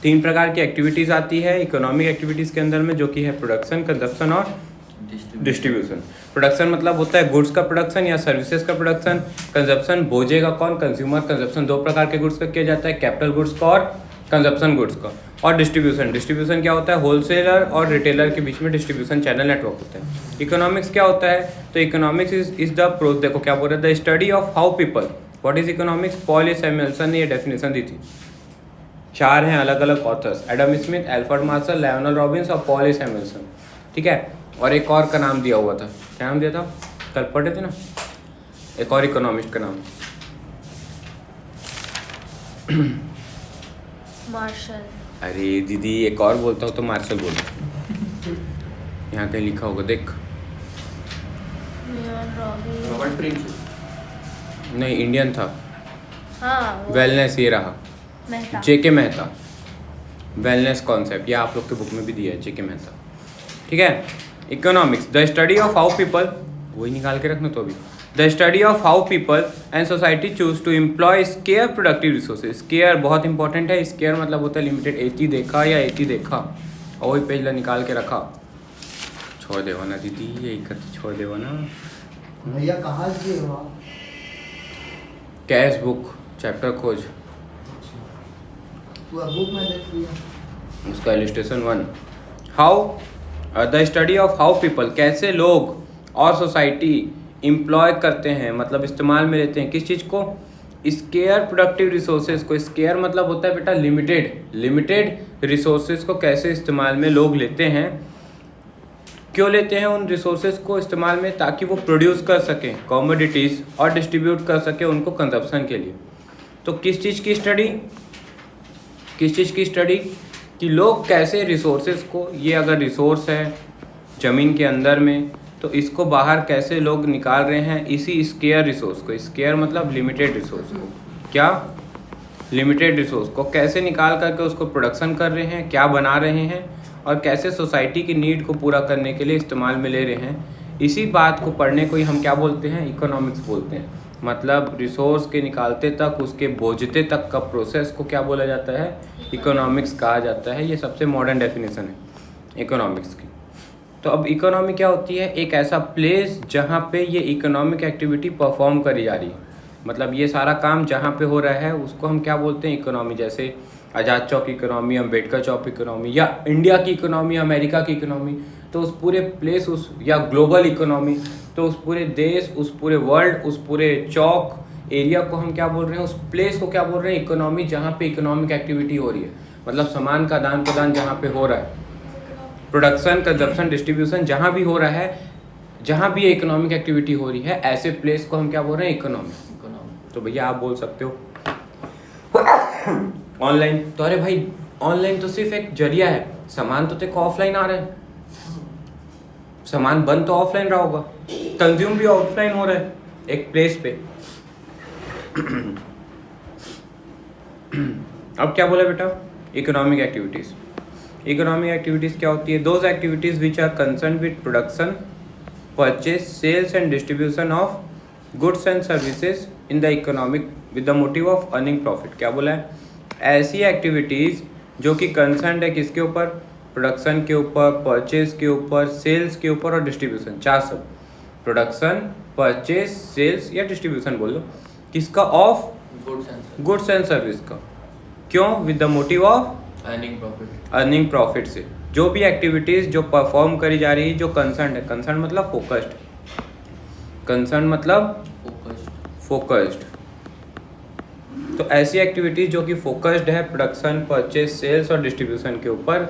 तीन प्रकार की एक्टिविटीज़ आती है इकोनॉमिक एक्टिविटीज़ के अंदर में, जो कि है प्रोडक्शन, कंजप्शन और डिस्ट्रीब्यूशन। प्रोडक्शन मतलब होता है गुड्स का प्रोडक्शन या सर्विसेज का प्रोडक्शन। कंजप्शन बोझेगा कौन, कंज्यूमर। कंजप्शन दो प्रकार के गुड्स का किया जाता है, कैपिटल गुड्स का और कंजप्शन गुड्स का। और डिस्ट्रीब्यूशन क्या होता है, होलसेलर और रिटेलर के बीच में डिस्ट्रीब्यूशन चैनल नेटवर्क होता है। इकोनॉमिक्स क्या होता है, तो इकोनॉमिक्स इज द प्रोसेस, देखो क्या बोल रहे हैं, the study of how people. What is economics, Paul Samuelson ने ये डेफिनेशन दी थी। चार हैं अलग अलग authors, Adam Smith, Alfred Marshall, Lionel Robbins और पॉल सैमुएल्सन, ठीक है। और एक और का नाम दिया हुआ था, क्या नाम दिया था, कल पढ़े थे ना, एक और इकोनॉमिस्ट का नाम मार्शल। अरे दीदी एक और बोलता हूँ तो मार्शल बोलता। यहाँ कहीं लिखा होगा देख। रॉबर्ट प्रिंस नहीं, इंडियन था। हाँ वेलनेस ये रहा, मेहता। जेके मेहता। वेलनेस कॉन्सेप्ट ये आप लोग के बुक में भी दिया है, जेके मेहता, ठीक है। Economics the study of how people, वही निकाल के रखना तो अभी, the study of how people and society choose to employ scarce productive resources. Scarce बहुत इंपॉर्टेंट है, स्केयर मतलब होता है लिमिटेड। एती देखा या एती देखा, और वही पेज ला निकाल के रखा। छोड़ देवा ना दीदी, यही करते छोड़ देवा ना भैया। कहाँ से हो आप? कैश बुक चैप्टर खोज, पूरा बुक में देख लिया। उसका illustration 1। How the study of how people, कैसे लोग और सोसाइटी एम्प्लॉय करते हैं, मतलब इस्तेमाल में लेते हैं किस चीज़ को, स्केयर प्रोडक्टिव रिसोर्सेज को। स्केयर मतलब होता है बेटा लिमिटेड रिसोर्सेज को कैसे इस्तेमाल में लोग लेते हैं। क्यों लेते हैं उन रिसोर्सेज को इस्तेमाल में, ताकि वो प्रोड्यूस कर सकें कमोडिटीज़ और डिस्ट्रीब्यूट कर सकें उनको कंजप्शन के लिए। तो किस चीज़ की स्टडी कि लोग कैसे रिसोर्सेज को, ये अगर रिसोर्स है ज़मीन के अंदर में, तो इसको बाहर कैसे लोग निकाल रहे हैं इसी स्केयर रिसोर्स को। स्केयर मतलब लिमिटेड रिसोर्स को, क्या लिमिटेड रिसोर्स को कैसे निकाल करके उसको प्रोडक्शन कर रहे हैं, क्या बना रहे हैं, और कैसे सोसाइटी की नीड को पूरा करने के लिए इस्तेमाल में ले रहे हैं। इसी बात को पढ़ने को ही हम क्या बोलते हैं, इकोनॉमिक्स बोलते हैं। मतलब रिसोर्स के निकालते तक उसके बोझते तक का प्रोसेस को क्या बोला जाता है, इकोनॉमिक्स कहा जाता है। ये सबसे मॉडर्न डेफिनेशन है इकोनॉमिक्स की। तो अब इकोनॉमी क्या होती है, एक ऐसा प्लेस जहाँ पे ये इकोनॉमिक एक्टिविटी परफॉर्म करी जा रही है। मतलब ये सारा काम जहाँ पे हो रहा है उसको हम क्या बोलते हैं, इकोनॉमी। जैसे आज़ाद चौक इकोनॉमी, अम्बेडकर चौक इकोनॉमी, या इंडिया की इकोनॉमी, अमेरिका की इकोनॉमी, तो उस पूरे प्लेस उस, या ग्लोबल इकोनॉमी, तो उस पूरे देश, उस पूरे वर्ल्ड, उस पूरे चौक एरिया को हम क्या बोल रहे हैं, उस प्लेस को क्या बोल रहे हैं, इकोनॉमी। जहाँ पे इकोनॉमिक एक्टिविटी हो रही है, मतलब सामान का आदान प्रदान जहाँ पे हो रहा है, प्रोडक्शन, कंजप्शन, डिस्ट्रीब्यूशन जहाँ भी हो रहा है, जहाँ भी इकोनॉमिक एक्टिविटी हो रही है, ऐसे प्लेस को हम क्या बोल रहे हैं, इकोनॉमी। तो भैया आप बोल सकते हो ऑनलाइन, तो अरे भाई ऑनलाइन तो सिर्फ एक जरिया है, सामान तो तेको ऑफलाइन आ रहा है, सामान बंद तो ऑफलाइन रहा होगा, कंज्यूम भी ऑफलाइन हो रहा है एक प्लेस पे। अब क्या बोला बेटा, इकोनॉमिक एक्टिविटीज़। इकोनॉमिक एक्टिविटीज़ क्या होती है, those activities which are concern with production, purchase, sales and distribution of goods and services in the economic with the motive of earning profit. क्या बोला है, ऐसी एक्टिविटीज़ जो कि कंसर्न है किसके ऊपर, प्रोडक्शन के ऊपर, परचेज के ऊपर, सेल्स के ऊपर और डिस्ट्रीब्यूशन, चार सब, प्रोडक्शन, परचेज, सेल्स या डिस्ट्रीब्यूशन बोल लो, किसका, ऑफ गुड्स एंड सर्विस का। क्यों, with the motive of earning profit से। जो भी एक्टिविटीज़ जो परफॉर्म करी जा रही है, जो कंसर्न है, कंसर्न मतलब फोकस्ड, कंसर्न मतलब फोकस्ड, तो ऐसी एक्टिविटीज जो कि फोकस्ड है प्रोडक्शन, परचेज, सेल्स और डिस्ट्रीब्यूशन के ऊपर,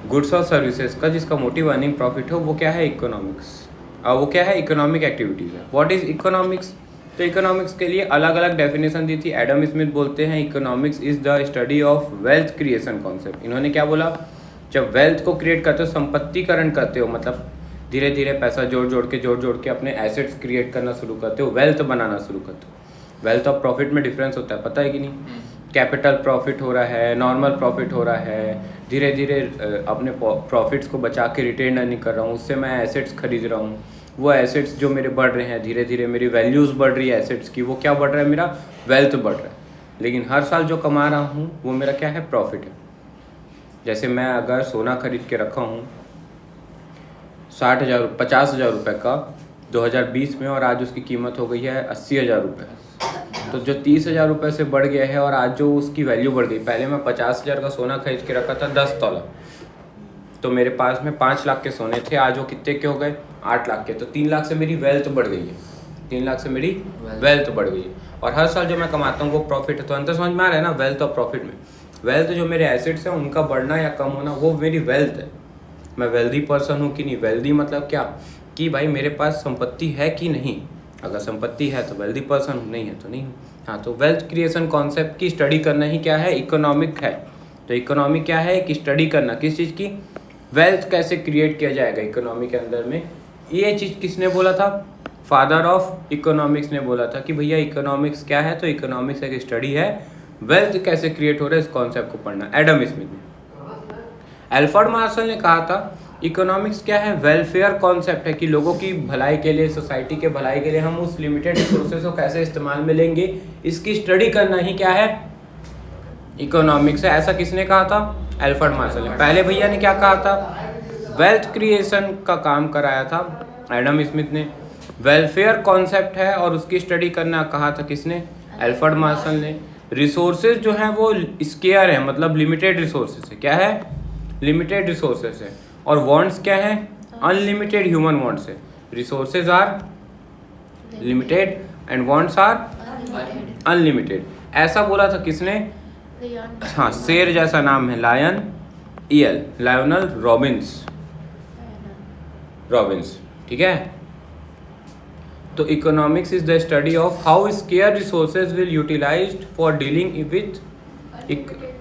गुड्स और सर्विसेज का, जिसका मोटिव अर्निंग प्रॉफिट हो, वो क्या है, इकोनॉमिक्स। वो क्या है, इकोनॉमिक एक्टिविटीज़ है। व्हाट इज इकोनॉमिक्स, तो इकोनॉमिक्स के लिए अलग अलग डेफिनेशन दी थी। एडम स्मिथ बोलते हैं economics is the study of wealth creation concept. इन्होंने क्या बोला, जब वेल्थ को क्रिएट करते हो, संपत्तिकरण करते हो, मतलब धीरे धीरे पैसा जोड़ जोड़ के अपने एसेट्स क्रिएट करना शुरू करते हो, वेल्थ बनाना शुरू करते हो। वेल्थ और प्रॉफिट में डिफरेंस होता है, पता है कि नहीं। कैपिटल प्रॉफिट हो रहा है, नॉर्मल प्रॉफिट हो रहा है, धीरे धीरे अपने प्रॉफिट्स को बचा के रिटेन अर्निंग कर रहा हूँ, उससे मैं एसेट्स खरीद रहा हूँ, वो एसेट्स जो मेरे बढ़ रहे हैं, धीरे धीरे मेरी वैल्यूज़ बढ़ रही है एसेट्स की, वो क्या बढ़ रहा है, मेरा वेल्थ बढ़ रहा है। लेकिन हर साल जो कमा रहा हूँ वो मेरा क्या है, प्रॉफिट है। जैसे मैं अगर सोना खरीद के रखा हूँ 50,000 रुपये का 2020 में, और आज उसकी कीमत हो गई है 80,000 रुपये, तो जो 30,000 रुपये से बढ़ गया है और आज जो उसकी वैल्यू बढ़ गई, पहले मैं 50,000 का सोना खरीद के रखा था 10 तोला, तो मेरे पास में 5 लाख के सोने थे, आज वो कितने के हो गए, 8 लाख के। तो 3 लाख से मेरी वेल्थ बढ़ गई है, 3 लाख से मेरी वेल्थ बढ़ गई है। और हर साल जो मैं कमाता हूँ वो प्रॉफिट है। तो अंतर समझ में आ रहा है ना, वेल्थ और प्रॉफिट में। वेल्थ जो मेरे एसेट्स हैं उनका बढ़ना या कम होना वो मेरी वेल्थ है। मैं वेल्दी पर्सन हूँ कि नहीं, वेल्दी मतलब क्या कि भाई मेरे पास संपत्ति है कि नहीं। अगर संपत्ति है तो वेल्दी पर्सन हूँ, नहीं है तो नहीं हूँ। हाँ, तो वेल्थ क्रिएशन कॉन्सेप्ट की स्टडी करना ही क्या है, इकोनॉमिक है। तो इकोनॉमी क्या है कि स्टडी करना किस चीज़ की, वेल्थ कैसे क्रिएट किया जाएगा इकोनॉमी के अंदर में। ये चीज़ किसने बोला था, फादर ऑफ इकोनॉमिक्स ने बोला था कि भैया इकोनॉमिक्स क्या है, तो इकोनॉमिक्स एक स्टडी है, वेल्थ कैसे क्रिएट हो रहा है इस कॉन्सेप्ट को पढ़ना। एडम स्मिथ ने, अल्फ्रेड मार्शल ने कहा था इकोनॉमिक्स क्या है, वेलफेयर कॉन्सेप्ट है कि लोगों की भलाई के लिए, सोसाइटी के भलाई के लिए हम उस लिमिटेड रिसोर्सेज को कैसे इस्तेमाल में लेंगे, इसकी स्टडी करना ही क्या है, इकोनॉमिक्स है। ऐसा किसने कहा था, अल्फ्रेड मार्शल ने। पहले भैया ने क्या कहा था, वेल्थ क्रिएशन का काम कराया था एडम स्मिथ ने। वेलफेयर कॉन्सेप्ट है और उसकी स्टडी करना कहा था किसने, अल्फ्रेड मार्शल ने। रिसोर्सेज जो हैं वो स्केयर है, मतलब लिमिटेड रिसोर्सेज है। क्या है, लिमिटेड रिसोर्सेज है। और वांट्स क्या है, अनलिमिटेड ह्यूमन वांट्स है। Resources are limited and wants are unlimited. ऐसा बोला था किसने, हाँ, शेर जैसा नाम है, लायनल रॉबिन्स, ठीक है। तो economics is the study of how scarce resources will utilized for dealing with.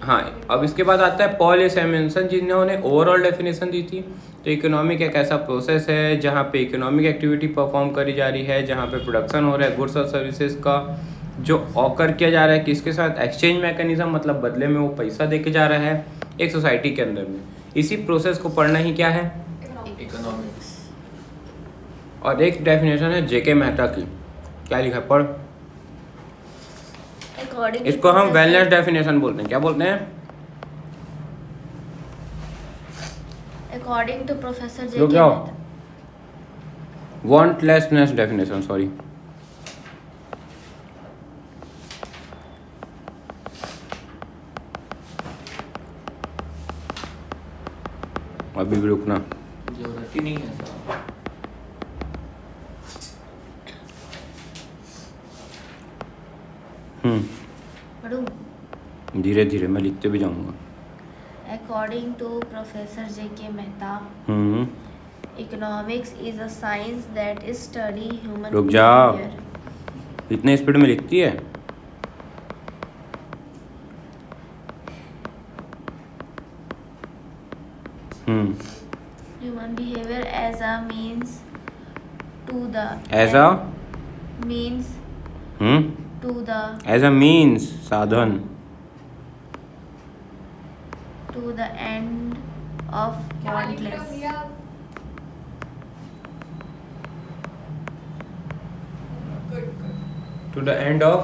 हाँ, अब इसके बाद आता है पॉल एमेंसन, जिन्होंने ओवरऑल डेफिनेशन दी थी। तो इकोनॉमिक एक ऐसा प्रोसेस है जहाँ पे इकोनॉमिक एक्टिविटी परफॉर्म करी जा रही है, जहाँ पे प्रोडक्शन हो रहा है गुड्स और सर्विसेज का, जो ऑकर किया जा रहा है किसके साथ, एक्सचेंज मैकेनिज्म, मतलब बदले में वो पैसा दे के जा रहा है एक सोसाइटी के अंदर में। इसी प्रोसेस को पढ़ना ही क्या है, इकोनॉमिक्स। और एक डेफिनेशन है जेके मेहता की, क्या लिखा है, पढ़। इसको हम वेलनेस डेफिनेशन बोलते हैं। क्या बोलते हैं, अकॉर्डिंग टू प्रोफेसर रुक जेके जाओ, वांटलेसनेस डेफिनेशन, सॉरी। अभी भी रुकना, जरूरत ही नहीं है साहब। पढ़ूं। धीरे धीरे मैं लिखते भी जाऊंगा। According to Professor J.K. Mehta, economics is a science that is study human रुक जाओ, behavior. इतने स्पीड में लिखती है। Human behavior as a means to the As a? means to the as a means, साधन, to the end of pointless. To the end of,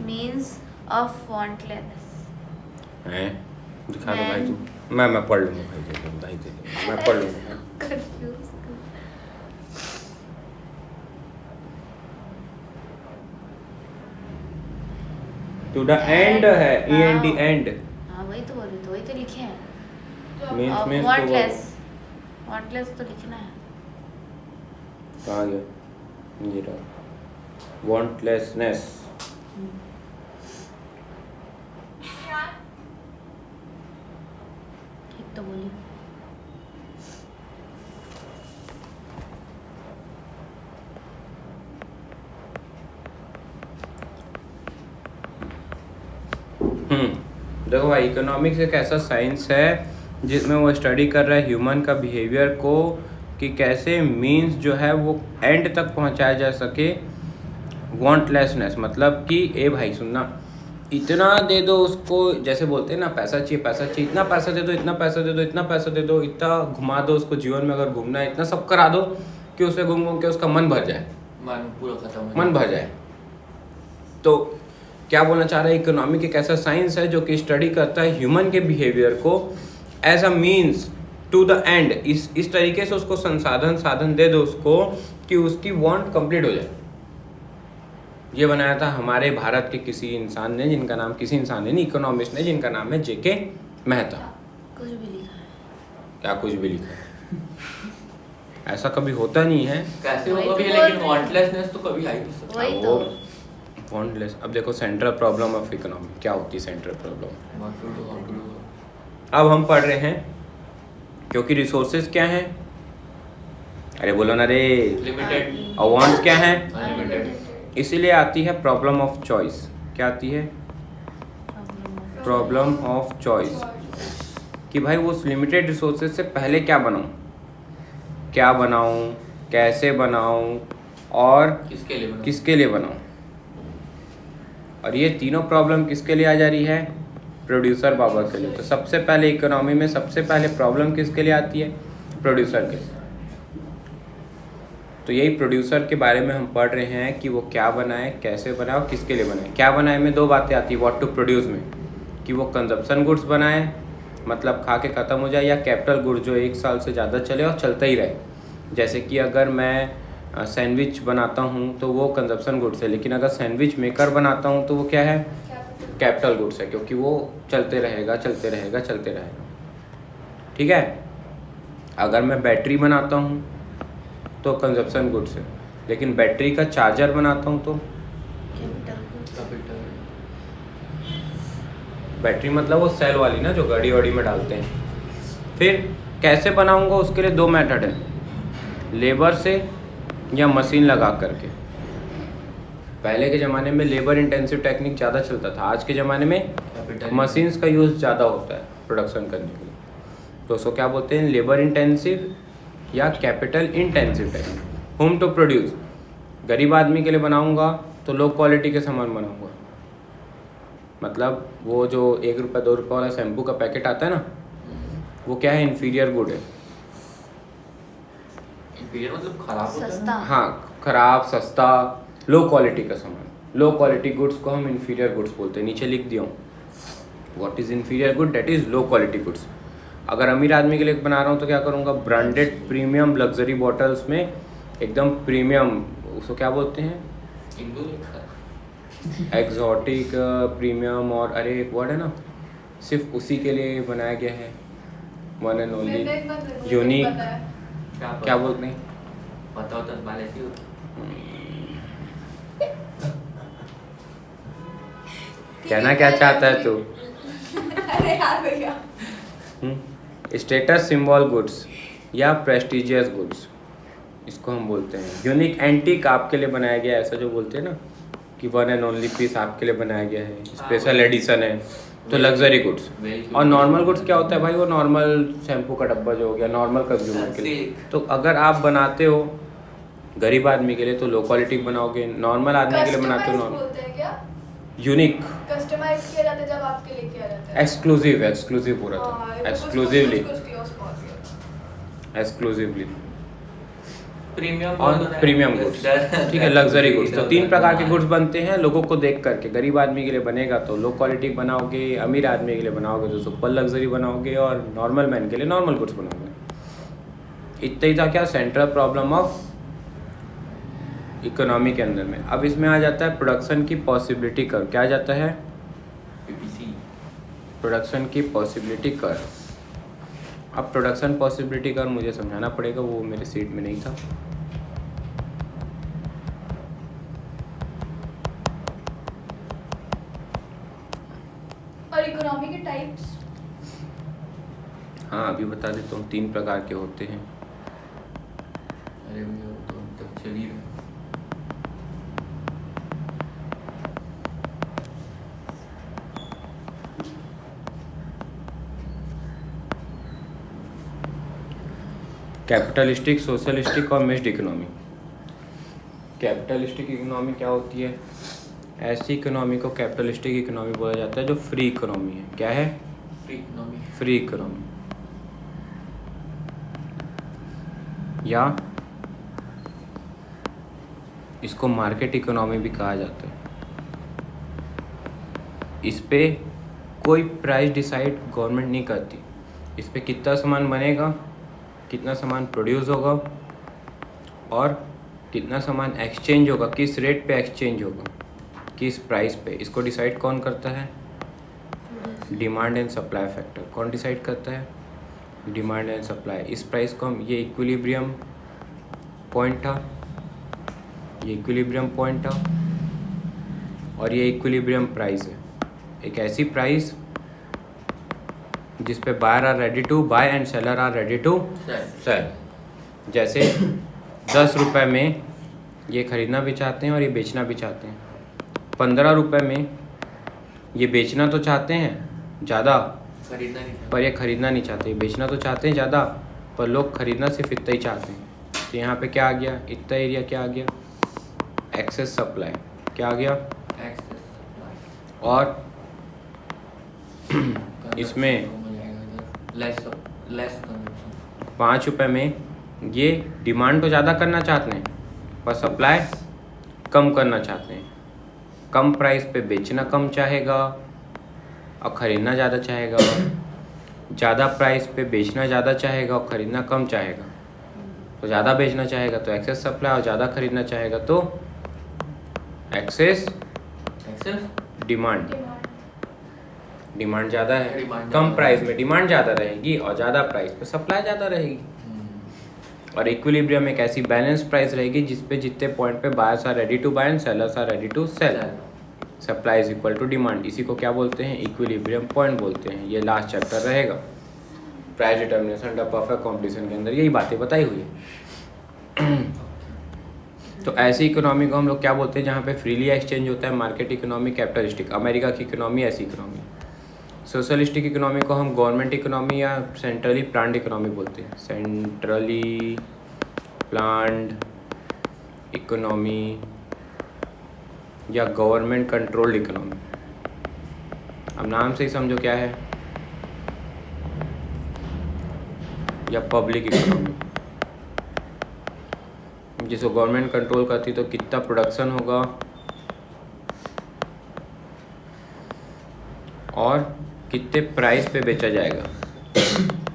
Means of pointless. है, दिखा दो भाई तू। मैं पढ़ लूँगा भाई, दे दो भाई, दे दो, मैं पढ़ लूँगा। Confused. टू द एंड है, ई एन डी, एंड। हाँ वही तो बोल रही, तो वही तो लिखे हैं। मीन्स मीन्स Pointless तो लिखना है। कहाँ गया ये रहा, वांटलेसनेस। ठीक तो बोली। देखो भाई, इकोनॉमिक्स एक ऐसा साइंस है जिसमें वो स्टडी कर रहा है ह्यूमन का बिहेवियर को, कि कैसे मीन्स जो है वो एंड तक पहुंचाया जा सके। वांटलेसनेस मतलब कि ए भाई सुनना, इतना दे दो उसको, जैसे बोलते हैं ना पैसा चाहिए पैसा चाहिए, इतना पैसा दे दो, इतना पैसा दे दो, इतना पैसा दे दो, इतना घुमा दो उसको, जीवन में अगर घूमना है इतना सब करा दो कि उसे घूम घूम के उसका मन भर जाए, मन पूरा खत्म हो मन भर जाए। तो क्या बोलना चाह रहा है, इकोनॉमिक एक ऐसा साइंस है जो कि स्टडी करता है ह्यूमन के बिहेवियर को as a means to the end. इस तरीके से उसको साधन दे दो उसको कि उसकी वांट कंप्लीट हो जाए। ये बनाया था हमारे भारत के किसी इंसान ने, जिनका नाम किसी इंसान ने नहीं, इकोनॉमिस्ट ने, जिनका नाम है जेके मेहता। कुछ भी लिखा है। क्या कुछ भी लिखा है? ऐसा कभी होता नहीं है। कैसे वही होगा भी, तो लेकिन बोल रहे हैं। वांटलेसनेस तो कभी आई नहीं सकती। वही वो तो। वांटलेस। अब देखो सेंट्रल प्रॉब्लम ऑफ इकोनॉमी क्या होती है। Central problem What to do, how to do. अब हम पढ़ रहे हैं, क्योंकि रिसोर्सेज क्या हैं, अरे बोलो ना रे, Limited, और वांट्स क्या हैं, unlimited. इसीलिए आती है प्रॉब्लम ऑफ चॉइस। क्या आती है? प्रॉब्लम ऑफ चॉइस, कि भाई वो उस लिमिटेड रिसोर्सेज से पहले क्या बनाऊं, कैसे बनाऊं और किसके लिए बना? किसके लिए बनाऊं। और ये तीनों प्रॉब्लम किसके लिए आ जा रही है? प्रोड्यूसर बाबा के लिए। तो सबसे पहले इकोनॉमी में सबसे पहले प्रॉब्लम किसके लिए आती है? प्रोड्यूसर के लिए। तो यही प्रोड्यूसर के बारे में हम पढ़ रहे हैं कि वो क्या बनाए, कैसे बनाए और किसके लिए बनाए। क्या बनाए में दो बातें आती है व्हाट टू प्रोड्यूस में, कि वो कंजप्शन गुड्स बनाए, मतलब खा के ख़त्म हो जाए, या कैपिटल गुड्स जो 1 साल से ज़्यादा चले और चलता ही रहे। जैसे कि अगर मैं सैंडविच बनाता हूँ तो वो कंजप्शन गुड्स है, लेकिन अगर सैंडविच मेकर बनाता हूँ तो वो क्या है? कैपिटल गुड्स है, क्योंकि वो चलते रहेगा। ठीक है। अगर मैं बैटरी बनाता हूँ तो कंजप्शन गुड्स है, लेकिन बैटरी का चार्जर बनाता हूँ तो Capital. बैटरी मतलब वो सेल वाली ना, जो गाड़ी वाड़ी में डालते हैं। फिर कैसे बनाऊंगा, उसके लिए 2 मेथड है, लेबर से या मशीन लगा करके। पहले के ज़माने में लेबर इंटेंसिव टेक्निक ज़्यादा चलता था, आज के ज़माने में Capital. मशीन्स का यूज़ ज़्यादा होता है प्रोडक्शन करने के लिए। तो उसको क्या बोलते हैं? लेबर इंटेंसिव या capital intensive technique. How to produce, गरीब आदमी के लिए बनाऊंगा तो लो क्वालिटी के सामान बनाऊंगा। मतलब वो जो 1 रुपये 2 रुपये वाला शैम्पू का पैकेट आता है ना, वो क्या है? इन्फीरियर गुड है। Inferior मतलब खराब होता है सस्ता। ना? हाँ, खराब, सस्ता, लो क्वालिटी का सामान। लो क्वालिटी गुड्स को हम इन्फीरियर गुड्स बोलते हैं। नीचे लिख दिया हूँ, what is inferior good, that is low quality goods. अगर अमीर आदमी के लिए बना रहा हूँ तो क्या करूँगा? ब्रांडेड प्रीमियम लग्जरी बॉटल्स में एकदम प्रीमियम, उसको क्या बोलते हैं? हिंदू लिखा है। एक्जॉटिक, प्रीमियम, और अरे एक वर्ड है ना, सिर्फ उसी के लिए बनाया गया है, वन एंड ओनली, यूनिक, क्या बोलते हैं? पता होता तो बाल ऐसे ही होता। कहना क्या चाहता है तू? अरे यार भैया, स्टेटस सिंबल गुड्स या प्रेस्टिजियस गुड्स, इसको हम बोलते हैं। यूनिक एंटीक आपके लिए बनाया गया है, ऐसा जो बोलते हैं ना कि वन एंड ओनली पीस आपके लिए बनाया गया है, स्पेशल एडिशन है, तो लग्जरी गुड्स। और नॉर्मल गुड्स क्या होता है भाई? वो नॉर्मल शैम्पू का डब्बा जो हो गया, नॉर्मल कंज्यूमर के लिए। तो अगर आप बनाते हो गरीब आदमी के लिए तो लो क्वालिटी बनाओगे, नॉर्मल आदमी के लिए बनाते हो कस्टमाइज बोलते हैं क्या? यूनिक, कस्टमाइज किया जाता है जब आपके लिए किया जाता है। एक्सक्लूसिव पूरा हाँ, था, ये तो एक्सक्लूसिवली, कुछ कियोस्क पहुंच गया। एक्सक्लूसिवली। प्रीमियम और प्रीमियम गुड्स, ठीक है, लग्जरी गुड्स। तो 3 प्रकार के गुड्स बनते हैं लोगों को देख करके। गरीब आदमी के लिए बनेगा तो लो क्वालिटी बनाओगे, अमीर आदमी के लिए बनाओगे तो सुपर लग्जरी बनाओगे, और नॉर्मल मैन के लिए नॉर्मल गुड्स बनाओगे। इतना ही था क्या सेंट्रल प्रॉब्लम ऑफ इकोनॉमी के अंदर में। अब इसमें आ जाता है प्रोडक्शन की पॉसिबिलिटी कर्व। क्या आ जाता है? PPC. प्रोडक्शन की पॉसिबिलिटी कर्व। अब प्रोडक्शन पॉसिबिलिटी कर्व मुझे समझाना पड़ेगा, वो मेरे सीट में नहीं था। और इकोनॉमी के टाइप्स? हाँ, अभी बता देता हूँ। 3 प्रकार के होते हैं। अरे भैया वो तो अब तक चल ही रहा है। कैपिटलिस्टिक, सोशलिस्टिक और मिक्स्ड इकोनॉमी। कैपिटलिस्टिक इकोनॉमी क्या होती है? ऐसी इकोनॉमी को कैपिटलिस्टिक इकोनॉमी बोला जाता है जो फ्री इकोनॉमी है। क्या है? Free economy. फ्री इकोनॉमी, या इसको मार्केट इकोनॉमी भी कहा जाता है। इस पे कोई प्राइस डिसाइड गवर्नमेंट नहीं करती। इस पे कितना सामान बनेगा, कितना सामान प्रोड्यूस होगा और कितना सामान एक्सचेंज होगा, किस रेट पे एक्सचेंज होगा, किस प्राइस पे, इसको डिसाइड कौन करता है? Demand and supply factor. कौन डिसाइड करता है? Demand and supply. इस प्राइस को हम, ये इक्विलिब्रियम पॉइंट था, ये इक्विलिब्रियम पॉइंट था और ये इक्विलिब्रियम प्राइस है। एक ऐसी प्राइस जिस पे buyer are ready to buy and seller are ready to sell. जैसे 10 रुपये में ये ख़रीदना भी चाहते हैं और ये बेचना भी चाहते हैं। 15 रुपये में ये बेचना तो चाहते हैं ज़्यादा, खरीदना नहीं चाहते। पर ये ख़रीदना नहीं चाहते। बेचना तो चाहते हैं ज़्यादा, पर लोग ख़रीदना सिर्फ इतना ही चाहते हैं। तो यहाँ पे क्या आ गया? इतना एरिया क्या आ गया? Excess supply. क्या आ गया? Excess supply. और इसमें लेस कंजप्शन। 5 रुपये में ये डिमांड तो ज़्यादा करना चाहते हैं पर सप्लाई कम करना चाहते हैं। कम प्राइस पे बेचना कम चाहेगा और ख़रीदना ज़्यादा चाहेगा। ज़्यादा प्राइस पे बेचना ज़्यादा चाहेगा और ख़रीदना कम चाहेगा। तो ज़्यादा बेचना चाहेगा तो एक्सेस सप्लाई और ज़्यादा ख़रीदना चाहेगा तो एक्सेस डिमांड। डिमांड ज़्यादा है, डिमांड कम ज़्यादा प्राइस में डिमांड ज़्यादा रहेगी और ज़्यादा प्राइस पे सप्लाई ज़्यादा रहेगी। और इक्विलिब्रियम एक ऐसी बैलेंस प्राइस रहेगी जिस पे जितने पॉइंट पे buyers are ready to buy and sellers are ready to sell. Supply is equal to demand. इसी को क्या बोलते हैं? इक्विलिब्रियम पॉइंट बोलते हैं। ये लास्ट चैप्टर रहेगा price determination under perfect competition के अंदर, यही बातें बताई हुई है। तो ऐसी इकोनॉमी को हम लोग क्या बोलते हैं? जहाँ पे फ्रीली एक्सचेंज होता है। Market economy, capitalistic. अमेरिका की इकोनॉमी ऐसी इकोनॉमी। सोशलिस्टिक इकोनॉमी को हम गवर्नमेंट इकोनॉमी या सेंट्रली प्लान्ड इकोनॉमी बोलते हैं। सेंट्रली प्लान्ड इकोनॉमी या गवर्नमेंट कंट्रोल्ड इकोनॉमी। अब नाम से ही समझो क्या है, या पब्लिक इकोनॉमी। जिसको गवर्नमेंट कंट्रोल करती तो कितना प्रोडक्शन होगा और कितने प्राइस पे बेचा जाएगा,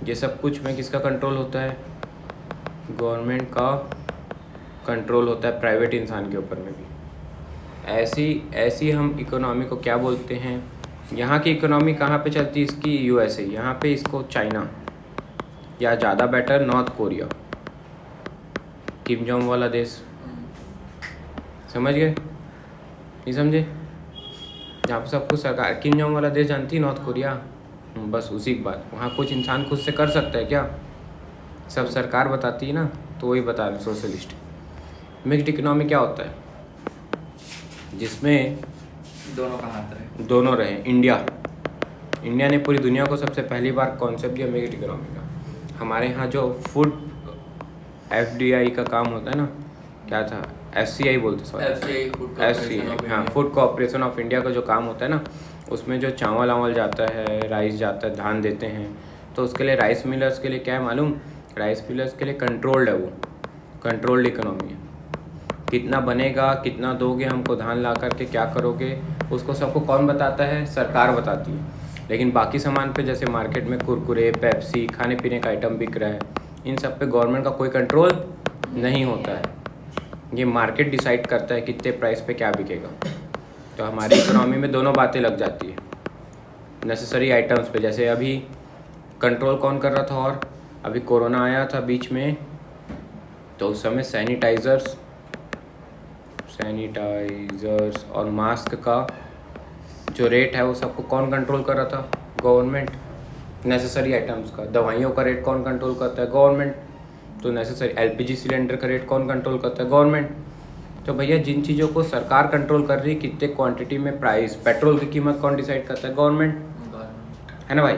ये सब कुछ में किसका कंट्रोल होता है? गवर्नमेंट का कंट्रोल होता है प्राइवेट इंसान के ऊपर में भी। ऐसी हम इकोनॉमी को क्या बोलते हैं? यहाँ की इकोनॉमी कहाँ पे चलती है? इसकी यूएसए। यहाँ पे इसको चाइना या ज़्यादा better north Korea, Kim Jong वाला देश। समझ गए? नहीं समझे? जहाँ पे सब कुछ सरकार, किम जोंग वाला देश जानती है? North Korea. बस उसी की बात। वहाँ कुछ इंसान खुद से कर सकता है क्या? सब सरकार बताती है ना, तो वही बता रहे सोशलिस्ट। मिक्स्ड इकोनॉमी क्या होता है? जिसमें दोनों का हाथ रहे। दोनों रहे। इंडिया ने पूरी दुनिया को सबसे पहली बार कॉन्सेप्ट दिया मिक्स्ड इकोनॉमी का। हमारे यहाँ जो फूड FDI का काम होता है ना, क्या था? FCI बोलते, सॉरी FCI, हाँ, फूड कॉर्पोरेशन ऑफ इंडिया का जो काम होता है ना, उसमें जो चावल आवल जाता है, राइस जाता है, धान देते हैं, तो उसके लिए राइस मिलर्स के लिए क्या है मालूम? राइस मिलर्स के लिए कंट्रोल्ड है, वो कंट्रोल्ड इकोनॉमी है। कितना बनेगा, कितना दोगे हमको धान ला करके, क्या करोगे, उसको सबको कौन बताता है? सरकार बताती है। लेकिन बाकी सामान पे जैसे मार्केट में कुरकुरे, पेप्सी, खाने पीने का आइटम बिक रहा है, इन सब पे गवर्नमेंट का कोई कंट्रोल नहीं होता है। ये मार्केट डिसाइड करता है कितने प्राइस पे क्या बिकेगा। तो हमारी इकोनॉमी में दोनों बातें लग जाती है नेसेसरी आइटम्स पे। जैसे अभी कंट्रोल कौन कर रहा था? और अभी कोरोना आया था बीच में, तो उस समय सैनिटाइज़र्स और मास्क का जो रेट है वो सबको कौन कंट्रोल कर रहा था? गवर्नमेंट। नेसेसरी आइटम्स का, दवाइयों का रेट कौन कंट्रोल करता है? गवर्नमेंट। तो नेसेसरी LPG सिलेंडर का रेट कौन कंट्रोल करता है? गवर्नमेंट। तो भैया जिन चीज़ों को सरकार कंट्रोल कर रही है, कितने क्वांटिटी में प्राइस, पेट्रोल की कीमत कौन डिसाइड करता है? गवर्नमेंट, है ना भाई?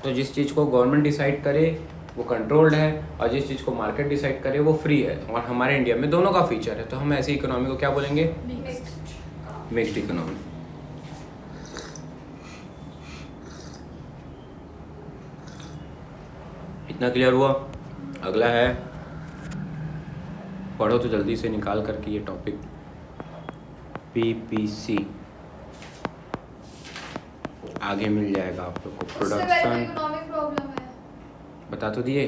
तो जिस चीज़ को गवर्नमेंट डिसाइड करे वो कंट्रोल्ड है और जिस चीज़ को मार्केट डिसाइड करे वो फ्री है। और हमारे इंडिया में दोनों का फीचर है। तो हम ऐसी इकोनॉमी को क्या बोलेंगे? Mixed economy. इतना क्लियर हुआ? अगला है, पढ़ो तो जल्दी से निकाल करके ये टॉपिक, PPC। आगे मिल जाएगा आप लोग को। उससे पहले प्रोडक्शन इकोनॉमिक प्रॉब्लम है। बता तो दिए।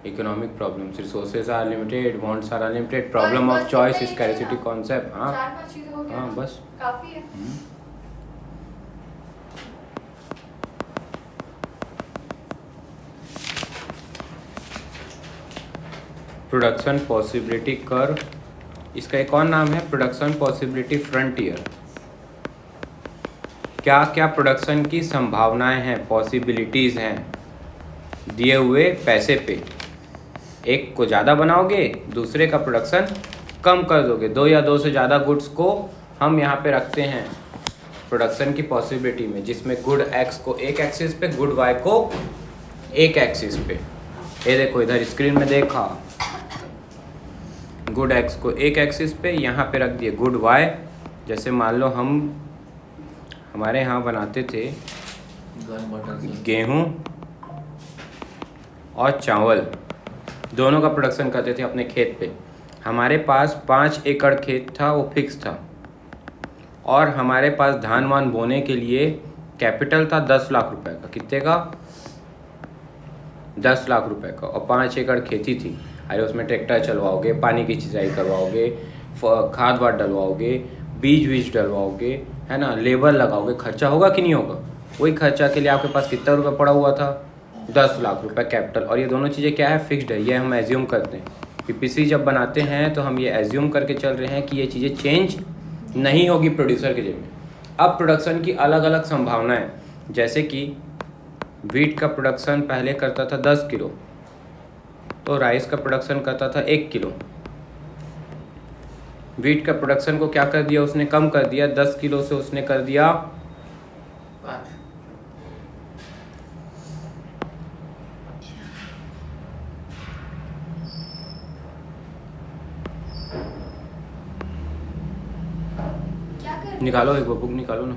Economic problems, resources are limited, wants are unlimited, problem of choice, scarcity concept. हाँ 4-5 चीजें हो गया हाँ ना? बस। काफी है। प्रोडक्शन पॉसिबिलिटी कर्व, इसका एक और नाम है प्रोडक्शन पॉसिबिलिटी फ्रंटियर। क्या क्या प्रोडक्शन की संभावनाएं हैं, पॉसिबिलिटीज़ हैं दिए हुए पैसे पे। एक को ज़्यादा बनाओगे, दूसरे का प्रोडक्शन कम कर दोगे। दो या दो से ज़्यादा गुड्स को हम यहाँ पे रखते हैं प्रोडक्शन की पॉसिबिलिटी में, जिसमें गुड एक्स को एक एक्सिस पे, गुड वाई को एक एक्सिस पे। ये देखो इधर स्क्रीन में देखा, गुड एक्स को एक एक्सिस पे, यहाँ पे रख दिए गुड वाई। जैसे मान लो हमारे यहाँ बनाते थे गन बटन गेहूँ और चावल, दोनों का प्रोडक्शन करते थे अपने खेत पे। हमारे पास 5 एकड़ खेत था, वो फिक्स था, और हमारे पास धान वान बोने के लिए कैपिटल था 10 लाख रुपए का। कितने का? 10 लाख रुपए का। और 5 एकड़ खेती थी। अरे उसमें ट्रैक्टर चलवाओगे, पानी की सिंचाई करवाओगे, खाद वाद डलवाओगे, बीज वीज डलवाओगे, है ना, लेबर लगाओगे, खर्चा होगा कि नहीं होगा? वही खर्चा के लिए आपके पास कितना रुपये पड़ा हुआ था? 10 लाख रुपए कैपिटल। और ये दोनों चीज़ें क्या है? फिक्स्ड है। ये हम एज्यूम करते हैं। पीपीसी जब बनाते हैं तो हम ये एज्यूम करके चल रहे हैं कि ये चीज़ें चेंज नहीं होगी प्रोड्यूसर के जेब में। अब प्रोडक्शन की अलग अलग संभावनाएं, जैसे कि वीट का प्रोडक्शन पहले करता था 10 किलो, तो राइस का प्रोडक्शन करता था 1 किलो। वीट का प्रोडक्शन को क्या कर दिया उसने? कम कर दिया। 10 किलो से उसने कर दिया 5। क्या कर? निकालो, एक बुक निकालो ना।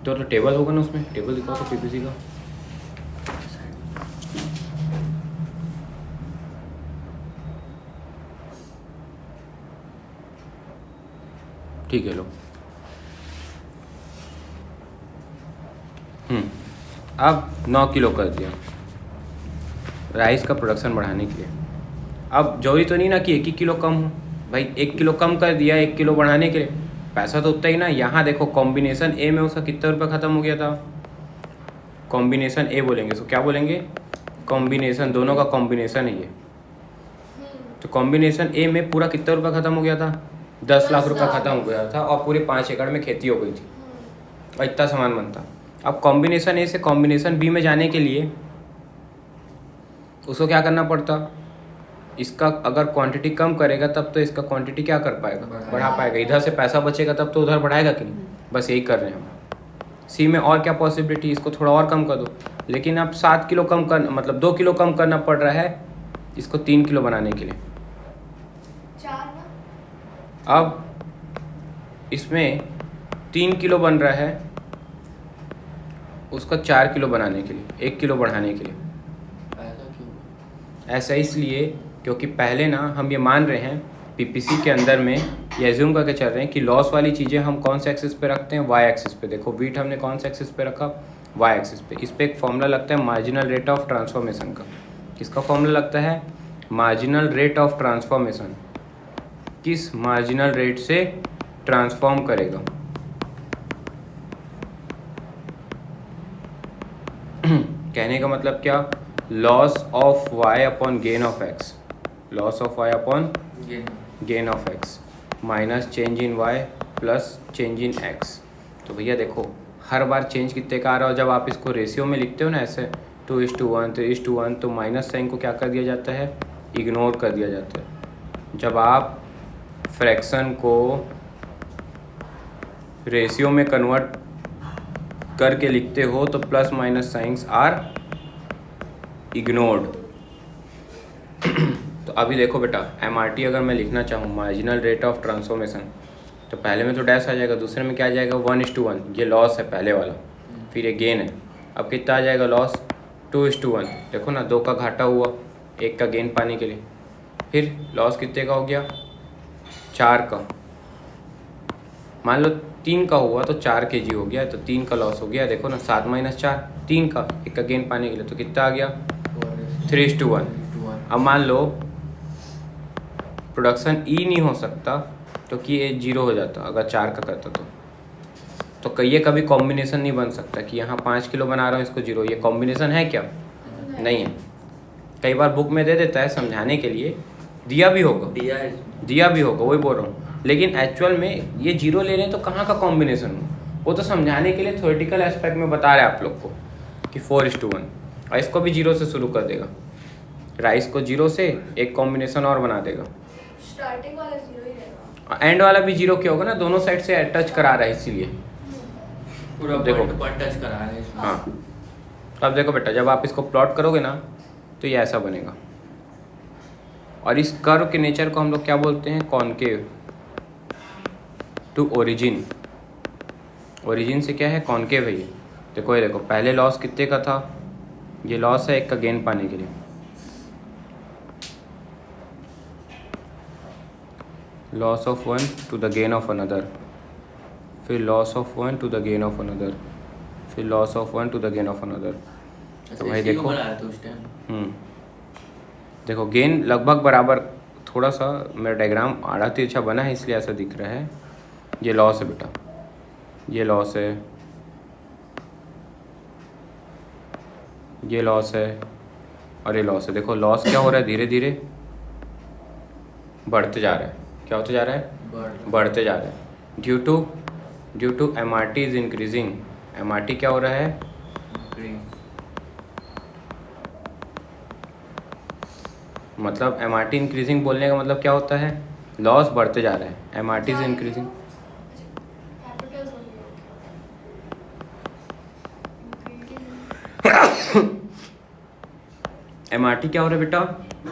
तो टेबल होगा ना उसमें, टेबल दिखाओ तो पीपीसी का। ठीक है लो। अब 9 किलो कर दिया राइस का प्रोडक्शन बढ़ाने के लिए। अब जरूरी तो नहीं ना कि 1 किलो कम हो भाई, 1 किलो कम कर दिया 1 किलो बढ़ाने के लिए, पैसा तो उतना ही ना। यहाँ देखो कॉम्बिनेशन ए में उसका कितना रुपये ख़त्म हो गया था? कॉम्बिनेशन ए बोलेंगे तो क्या बोलेंगे? कॉम्बिनेशन, दोनों का कॉम्बिनेशन है ये। तो कॉम्बिनेशन ए में पूरा कितना रुपये ख़त्म हो गया था? 10 लाख रुपये ख़त्म हो गया था, और पूरे 5 एकड़ में खेती हो गई थी, और इतना सामान बनता। अब कॉम्बिनेशन ए से कॉम्बिनेशन बी में जाने के लिए उसको क्या करना पड़ता? इसका अगर क्वांटिटी कम करेगा तब तो इसका क्वांटिटी क्या कर पाएगा? बढ़ा पाएगा। इधर से पैसा बचेगा तब तो उधर बढ़ाएगा कि नहीं? बस यही कर रहे हैं हम। सी में और क्या पॉसिबिलिटी? इसको थोड़ा और कम कर दो, लेकिन अब 7 किलो कम कर, मतलब 2 किलो कम करना पड़ रहा है इसको 3 किलो बनाने के लिए। 4 ना? अब इसमें 3 किलो बन रहा है, उसका 4 किलो बनाने के लिए, 1 किलो बढ़ाने के लिए। ऐसा क्यों? ऐसा इसलिए क्योंकि पहले ना हम ये मान रहे हैं पीपीसी के अंदर में, ये एज्यूम करके चल रहे हैं कि लॉस वाली चीज़ें हम कौन से एक्सिस पे रखते हैं? वाई एक्सिस पे। देखो वीट हमने कौन से एक्सिस पे रखा? वाई एक्सिस पे। इस पे एक फॉर्मूला लगता है मार्जिनल रेट ऑफ ट्रांसफॉर्मेशन का। किसका फॉर्मूला लगता है? Marginal rate of transformation. किस मार्जिनल रेट से ट्रांसफॉर्म करेगा? कहने का मतलब क्या? Loss of Y upon gain of X, loss of Y upon gain of X minus change in Y plus change in X. तो भैया देखो हर बार चेंज कितने का आ रहा हो? जब आप इसको रेशियो में लिखते हो ना ऐसे 2:1 3:1, तो माइनस साइन को क्या कर दिया जाता है? इग्नोर कर दिया जाता है। जब आप फ्रैक्शन को रेशियो में कन्वर्ट करके लिखते हो तो plus minus signs are ignored. तो अभी देखो बेटा, MRT अगर मैं लिखना चाहूँ मार्जिनल रेट ऑफ ट्रांसफॉर्मेशन, तो पहले में तो डैश आ जाएगा, दूसरे में क्या आ जाएगा? 1:1। ये लॉस है पहले वाला, फिर ये गेन है। अब कितना आ जाएगा लॉस? 2:1। देखो ना, 2 का घाटा हुआ, 1 का गेन पाने के लिए। फिर लॉस कितने का हो गया? 4 का। मान लो 3 का हुआ तो 4 kg हो गया, तो 3 का लॉस हो गया। देखो ना 7 - 4 3 का, एक का गेन पाने के लिए तो कितना आ गया 3:1। अब मान लो प्रोडक्शन ई नहीं हो सकता तो कि ये 0 हो जाता अगर 4 का करता तो ये कभी कॉम्बिनेशन नहीं बन सकता कि यहाँ 5 किलो बना रहा हूँ इसको 0। ये कॉम्बिनेशन है क्या? नहीं है। कई बार बुक में दे देता है समझाने के लिए, दिया भी होगा, वही बोल रहा हूँ, लेकिन एक्चुअल में ये 0 ले रहे हैं तो कहाँ का कॉम्बिनेशन हो, वो तो समझाने के लिए थ्योरेटिकल एस्पेक्ट में बता रहे हैं आप लोग को कि 4:1। और इसको भी 0 से शुरू कर देगा, राइस को 0 से एक कॉम्बिनेशन और बना देगा, स्टार्टिंग वाला 0 ही रहेगा, एंड वाला भी 0 क्या होगा ना, दोनों साइड से टच करा रहा है इसीलिए। पूरा देखो पॉइंट टच करा रहा है इसमें। हाँ, तो अब देखो बेटा, जब आप इसको प्लॉट करोगे ना तो ये ऐसा बनेगा। और इस कर्व के नेचर को हम लोग क्या बोलते हैं? Concave to origin. ओरिजिन से क्या है? कॉनकेव है ये। देखो ये देखो, पहले लॉस कितने का था? ये लॉस है एक का गेन पाने के लिए, loss of 1 to the gain of another, फिर loss of 1 to the gain of another, फिर loss of 1 to the gain of another. तो भाई देखो देखो गेन लगभग बराबर, थोड़ा सा मेरा डायग्राम आड़ा तिरछा बना है इसलिए ऐसा दिख रहा है। ये लॉस है बेटा, ये लॉस है, ये लॉस है और ये लॉस है। देखो लॉस क्या हो रहा है, धीरे धीरे बढ़ते जा रहा है। क्या होते जा रहा है? बढ़ते जा रहा है। Due to MRT is increasing. MRT क्या हो रहा है? मतलब MRT इंक्रीजिंग बोलने का मतलब क्या होता है? लॉस बढ़ते जा रहा है, MRT is increasing. Capital MRT क्या हो रहा है बेटा?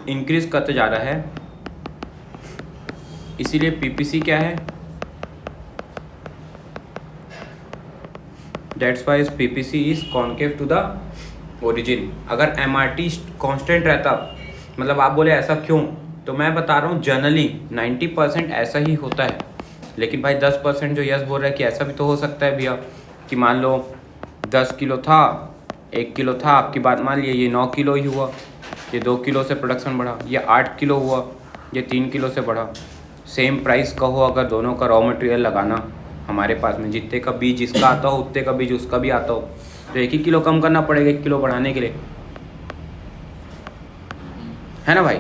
इंक्रीज करते जा रहा है, इसीलिए PPC क्या है? That's why PPC is concave to the origin। अगर MRT कांस्टेंट रहता, मतलब आप बोले ऐसा क्यों, तो मैं बता रहा हूँ जनरली 90% ऐसा ही होता है। लेकिन भाई 10% जो यस बोल रहा है कि ऐसा भी तो हो सकता है भैया कि मान लो 10 किलो था, 1 किलो था, आपकी बात मान लिए ये 9 किलो ही हुआ, ये 2 किलो से प्रोडक्शन बढ़ा, ये 8 किलो हुआ, ये 3 किलो से बढ़ा। सेम प्राइस का हो, अगर दोनों का रॉ मटेरियल लगाना हमारे पास में, जितने का बीज जिसका आता हो उतने का बीज उसका भी आता हो, तो 1 किलो कम करना पड़ेगा 1 किलो बढ़ाने के लिए, है ना भाई?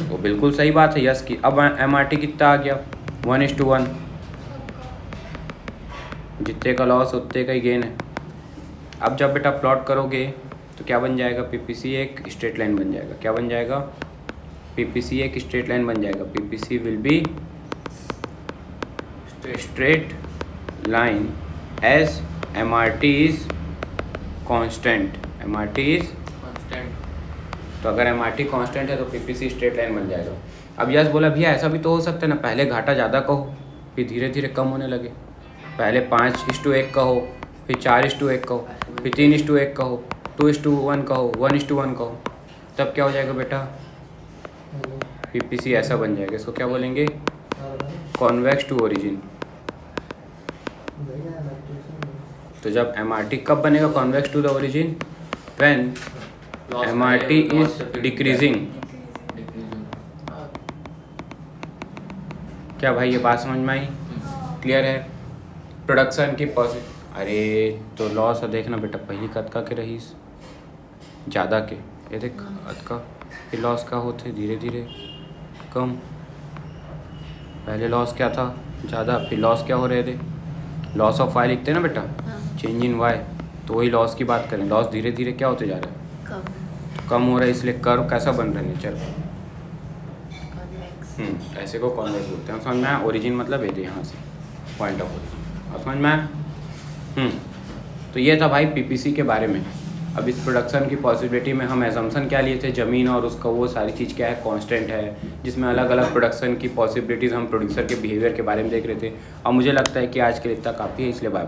वो बिल्कुल सही बात है यस की। अब MRT कितना आ गया? 1:1। जितने का लॉस उतने का ही गेन है। अब जब बेटा प्लॉट करोगे तो क्या बन जाएगा? PPC एक स्ट्रेट लाइन बन जाएगा। क्या बन जाएगा? PPC एक स्ट्रेट लाइन बन जाएगा। PPC will be straight line as MRT is constant. MRT is constant. तो अगर MRT कांस्टेंट है तो PPC स्ट्रेट लाइन बन जाएगा। अब यस बोला भैया ऐसा भी तो हो सकता है ना, पहले घाटा ज़्यादा का हो फिर धीरे धीरे कम होने लगे, पहले 5:1 का हो, फिर 4:1 का हो, फिर 3:1 का हो, 2:1 का हो, 1:1 का हो, तब क्या हो जाएगा बेटा? PPC ऐसा बन जाएगा। इसको क्या बोलेंगे? Convex to origin. तो जब MRT कब बनेगा convex to the origin? When MRT is decreasing. क्या भाई ये बात समझ में आई? क्लियर है? प्रोडक्शन की अरे तो लॉस है, देखना बेटा पहली कद का के रहीस ज़्यादा के, ये देख कद का, फिर लॉस का होते धीरे धीरे कम। पहले लॉस क्या था? ज़्यादा, फिर लॉस क्या हो रहे थे? लॉस ऑफ वाई लिखते हैं ना बेटा, चेंज इन वाई, तो वही लॉस की बात करें। लॉस धीरे धीरे क्या होते जा रहा है? कम हो रहा है, इसलिए कर्व कैसा बन रहा है नेचर? ऐसे को कॉन्वेक्स बोलते हैं। समझ में आया? ओरिजिन मतलब ये यहाँ से पॉइंट ऑफ ओरिजिन। अब समझ में आया? तो ये था भाई PPC के बारे में। अब इस प्रोडक्शन की पॉसिबिलिटी में हम एजम्पशन क्या लिए थे? ज़मीन और उसका वो सारी चीज़ क्या है? कांस्टेंट है, जिसमें अलग अलग प्रोडक्शन की पॉसिबिलिटीज़ हम प्रोड्यूसर के बिहेवियर के बारे में देख रहे थे। और मुझे लगता है कि आज के लिए इतना काफ़ी है, इसलिए बाय।